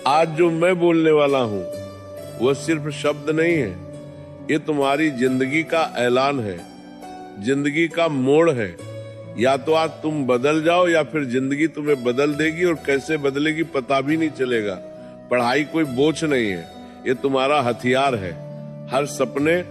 आज जो मैं बोलने वाला हूँ वह सिर्फ शब्द नहीं है, ये तुम्हारी जिंदगी का ऐलान है, जिंदगी का मोड़ है। या तो आज तुम बदल जाओ या फिर जिंदगी तुम्हें बदल देगी, और कैसे बदलेगी पता भी नहीं चलेगा। पढ़ाई कोई बोझ नहीं है, ये तुम्हारा हथियार है। हर सपने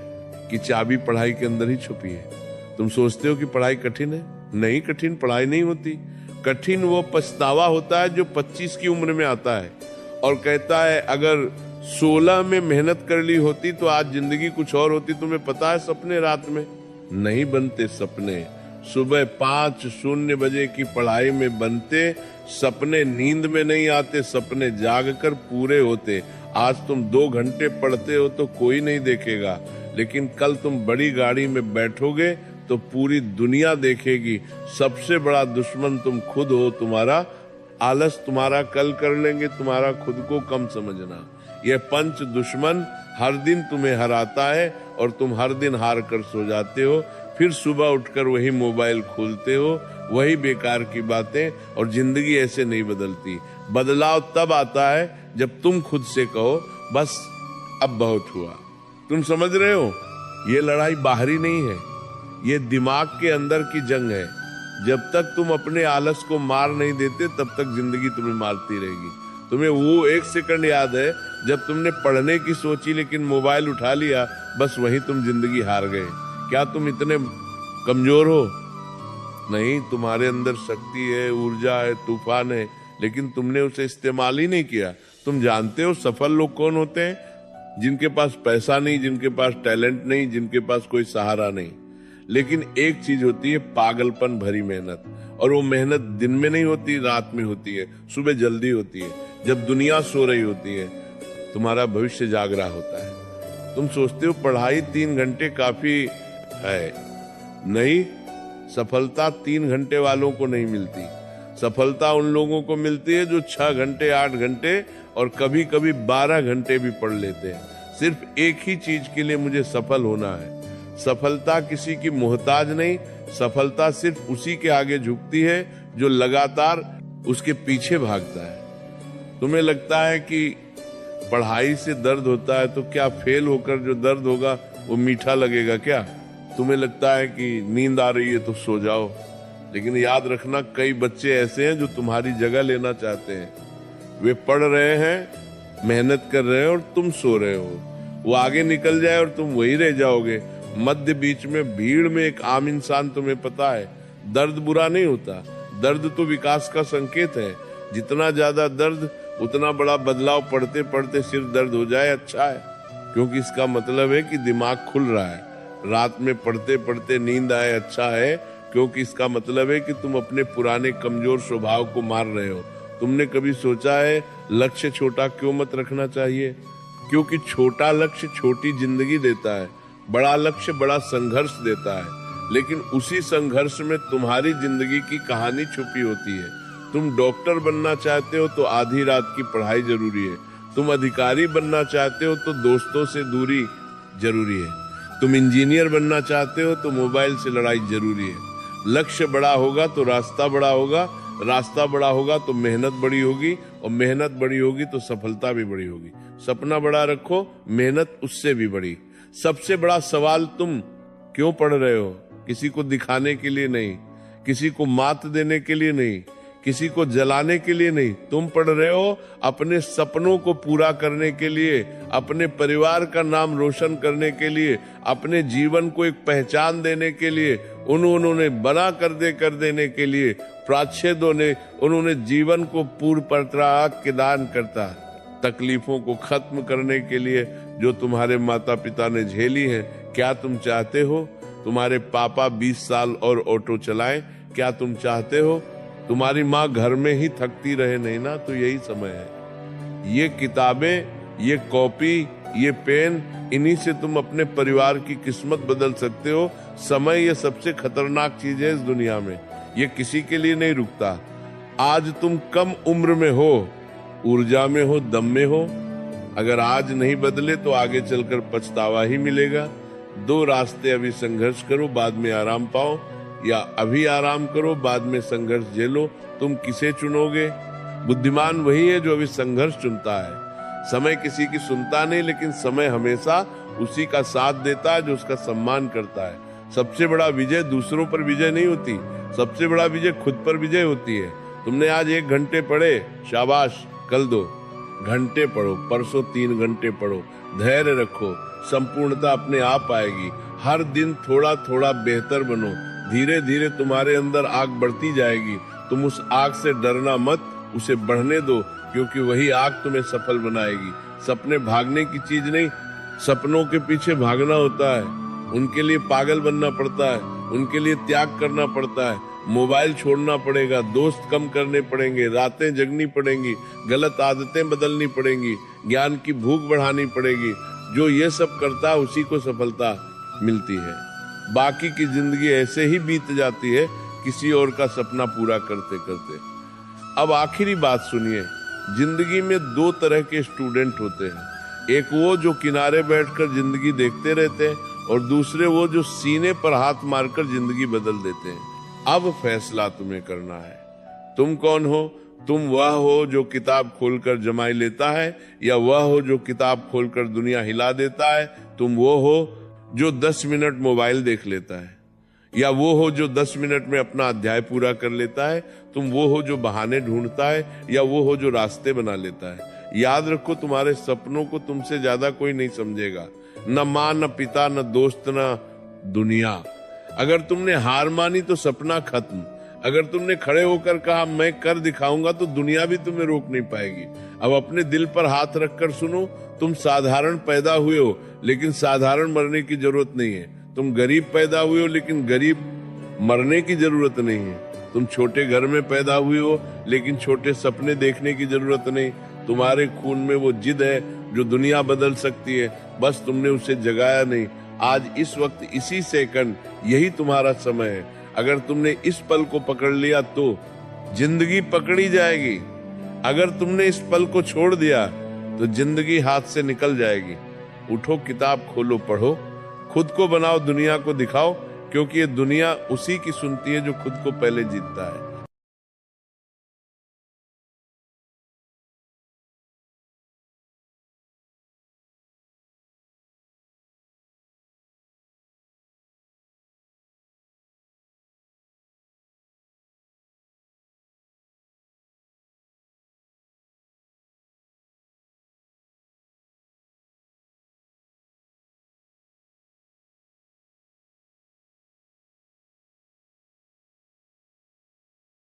की चाबी पढ़ाई के अंदर ही छुपी है। तुम सोचते हो कि पढ़ाई कठिन है, नहीं, कठिन पढ़ाई नहीं होती। कठिन वो पछतावा होता है जो 25 की उम्र में आता है और कहता है अगर 16 में मेहनत कर ली होती तो आज जिंदगी कुछ और होती। तुम्हें पता है सपने रात में नहीं बनते, सपने सुबह 5:00 बजे की पढ़ाई में बनते। सपने नींद में नहीं आते, सपने जागकर पूरे होते। आज तुम 2 घंटे पढ़ते हो तो कोई नहीं देखेगा, लेकिन कल तुम बड़ी गाड़ी में बैठोगे तो पूरी दुनिया देखेगी। सबसे बड़ा दुश्मन तुम खुद हो। तुम्हारा आलस तुम्हारा कल कर लेंगे, तुम्हारा खुद को कम समझना। यह पंच दुश्मन हर दिन तुम्हें हराता है और तुम हर दिन हार कर सो जाते हो। फिर सुबह उठकर वही मोबाइल खोलते हो, वही बेकार की बातें, और जिंदगी ऐसे नहीं बदलती। बदलाव तब आता है जब तुम खुद से कहो बस अब बहुत हुआ। तुम समझ रहे हो, ये लड़ाई बाहरी नहीं है, ये दिमाग के अंदर की जंग है। जब तक तुम अपने आलस को मार नहीं देते तब तक जिंदगी तुम्हें मारती रहेगी। तुम्हें वो 1 सेकंड याद है जब तुमने पढ़ने की सोची लेकिन मोबाइल उठा लिया, बस वहीं तुम जिंदगी हार गए। क्या तुम इतने कमजोर हो? नहीं, तुम्हारे अंदर शक्ति है, ऊर्जा है, तूफान है, लेकिन तुमने उसे इस्तेमाल ही नहीं किया। तुम जानते हो सफल लोग कौन होते हैं? जिनके पास पैसा नहीं, जिनके पास टैलेंट नहीं, जिनके पास कोई सहारा नहीं, लेकिन एक चीज होती है पागलपन भरी मेहनत। और वो मेहनत दिन में नहीं होती, रात में होती है, सुबह जल्दी होती है, जब दुनिया सो रही होती है, तुम्हारा भविष्य जाग रहा होता है। तुम सोचते हो पढ़ाई 3 घंटे काफी है, नहीं, सफलता 3 घंटे वालों को नहीं मिलती। सफलता उन लोगों को मिलती है जो 6 घंटे, 8 घंटे और कभी कभी 12 घंटे भी पढ़ लेते हैं। सिर्फ एक ही चीज के लिए मुझे सफल होना है। सफलता किसी की मोहताज नहीं, सफलता सिर्फ उसी के आगे झुकती है जो लगातार उसके पीछे भागता है। तुम्हें लगता है कि पढ़ाई से दर्द होता है, तो क्या फेल होकर जो दर्द होगा वो मीठा लगेगा क्या? तुम्हें लगता है कि नींद आ रही है तो सो जाओ, लेकिन याद रखना कई बच्चे ऐसे हैं जो तुम्हारी जगह लेना चाहते हैं। वे पढ़ रहे हैं, मेहनत कर रहे हैं और तुम सो रहे हो। वो आगे निकल जाए और तुम वही रह जाओगे। मध्य बीच में भीड़ में एक आम इंसान, तुम्हें पता है दर्द बुरा नहीं होता, दर्द तो विकास का संकेत है। जितना ज्यादा दर्द उतना बड़ा बदलाव। पढ़ते पढ़ते सिर दर्द हो जाए अच्छा है, क्योंकि इसका मतलब है कि दिमाग खुल रहा है। रात में पढ़ते पढ़ते नींद आए अच्छा है, क्योंकि इसका मतलब है कि तुम अपने पुराने कमजोर स्वभाव को मार रहे हो। तुमने कभी सोचा है लक्ष्य छोटा क्यों मत रखना चाहिए? क्योंकि छोटा लक्ष्य छोटी जिंदगी देता है, बड़ा लक्ष्य बड़ा संघर्ष देता है। लेकिन उसी संघर्ष में तुम्हारी जिंदगी की कहानी छुपी होती है। तुम डॉक्टर बनना चाहते हो तो आधी रात की पढ़ाई जरूरी है। तुम अधिकारी बनना चाहते हो तो दोस्तों से दूरी जरूरी है। तुम इंजीनियर बनना चाहते हो तो मोबाइल से लड़ाई जरूरी है। लक्ष्य बड़ा होगा तो रास्ता बड़ा होगा, रास्ता बड़ा होगा तो मेहनत बड़ी होगी, और मेहनत बड़ी होगी तो सफलता भी बड़ी होगी। सपना बड़ा रखो, मेहनत उससे भी बड़ी। सबसे बड़ा सवाल, तुम क्यों पढ़ रहे हो? किसी को दिखाने के लिए नहीं, किसी को मात देने के लिए नहीं, किसी को जलाने के लिए नहीं। तुम पढ़ रहे हो अपने सपनों को पूरा करने के लिए, अपने परिवार का नाम रोशन करने के लिए, अपने जीवन को एक पहचान देने के लिए, उन्होंने बना कर देने के लिए। प्राच्छेदों ने उन्होंने जीवन को पूर्ण प्रत्राग के दान करता, तकलीफों को खत्म करने के लिए जो तुम्हारे माता पिता ने झेली है। क्या तुम चाहते हो तुम्हारे पापा 20 साल और ऑटो चलाएं? क्या तुम चाहते हो तुम्हारी माँ घर में ही थकती रहे? नहीं ना, तो यही समय है। ये किताबें, ये कॉपी, ये पेन, इन्हीं से तुम अपने परिवार की किस्मत बदल सकते हो। समय ये सबसे खतरनाक चीज है इस दुनिया में, ये किसी के लिए नहीं रुकता। आज तुम कम उम्र में हो, ऊर्जा में हो, दम में हो। अगर आज नहीं बदले तो आगे चलकर पछतावा ही मिलेगा। 2 रास्ते, अभी संघर्ष करो बाद में आराम पाओ, या अभी आराम करो बाद में संघर्ष झेलो। तुम किसे चुनोगे? बुद्धिमान वही है जो अभी संघर्ष चुनता है। समय किसी की सुनता नहीं, लेकिन समय हमेशा उसी का साथ देता है जो उसका सम्मान करता है। सबसे बड़ा विजय दूसरों पर विजय नहीं होती, सबसे बड़ा विजय खुद पर विजय होती है। तुमने आज 1 घंटे पढ़े, शाबाश, कल 2 घंटे पढ़ो, परसों 3 घंटे पढ़ो, धैर्य रखो, संपूर्णता अपने आप आएगी। हर दिन थोड़ा थोड़ा बेहतर बनो, धीरे धीरे तुम्हारे अंदर आग बढ़ती जाएगी। तुम उस आग से डरना मत, उसे बढ़ने दो, क्योंकि वही आग तुम्हें सफल बनाएगी। सपने भागने की चीज नहीं, सपनों के पीछे भागना होता है, उनके लिए पागल बनना पड़ता है, उनके लिए त्याग करना पड़ता है। मोबाइल छोड़ना पड़ेगा, दोस्त कम करने पड़ेंगे, रातें जगनी पड़ेंगी, गलत आदतें बदलनी पड़ेंगी, ज्ञान की भूख बढ़ानी पड़ेगी। जो ये सब करता है उसी को सफलता मिलती है। बाकी की जिंदगी ऐसे ही बीत जाती है किसी और का सपना पूरा करते करते। अब आखिरी बात सुनिए, जिंदगी में 2 तरह के स्टूडेंट होते हैं। एक वो जो किनारे बैठकर जिंदगी देखते रहते हैं, और दूसरे वो जो सीने पर हाथ मारकर जिंदगी बदल देते हैं। अब फैसला तुम्हें करना है, तुम कौन हो? तुम वह हो जो किताब खोलकर जमाई लेता है, या वह हो जो किताब खोलकर दुनिया हिला देता है? तुम वो हो जो 10 मिनट मोबाइल देख लेता है, या वो हो जो 10 मिनट में अपना अध्याय पूरा कर लेता है? तुम वो हो जो बहाने ढूंढता है, या वो हो जो रास्ते बना लेता है? याद रखो, तुम्हारे सपनों को तुमसे ज्यादा कोई नहीं समझेगा, न माँ, न पिता, न दोस्त, न दुनिया। अगर तुमने हार मानी तो सपना खत्म। अगर तुमने खड़े होकर कहा मैं कर दिखाऊंगा, तो दुनिया भी तुम्हें रोक नहीं पाएगी। अब अपने दिल पर हाथ रखकर सुनो, तुम साधारण पैदा हुए हो, लेकिन साधारण मरने की जरूरत नहीं है। तुम गरीब पैदा हुए हो, लेकिन गरीब मरने की जरूरत नहीं है। तुम छोटे घर में पैदा हुए हो, लेकिन छोटे सपने देखने की जरूरत नहीं। तुम्हारे खून में वो जिद है जो दुनिया बदल सकती है, बस तुमने उसे जगाया नहीं। आज इस वक्त, इसी सेकंड, यही तुम्हारा समय है। अगर तुमने इस पल को पकड़ लिया तो जिंदगी पकड़ी जाएगी। अगर तुमने इस पल को छोड़ दिया तो जिंदगी हाथ से निकल जाएगी। उठो, किताब खोलो, पढ़ो, खुद को बनाओ, दुनिया को दिखाओ, क्योंकि ये दुनिया उसी की सुनती है जो खुद को पहले जीतता है।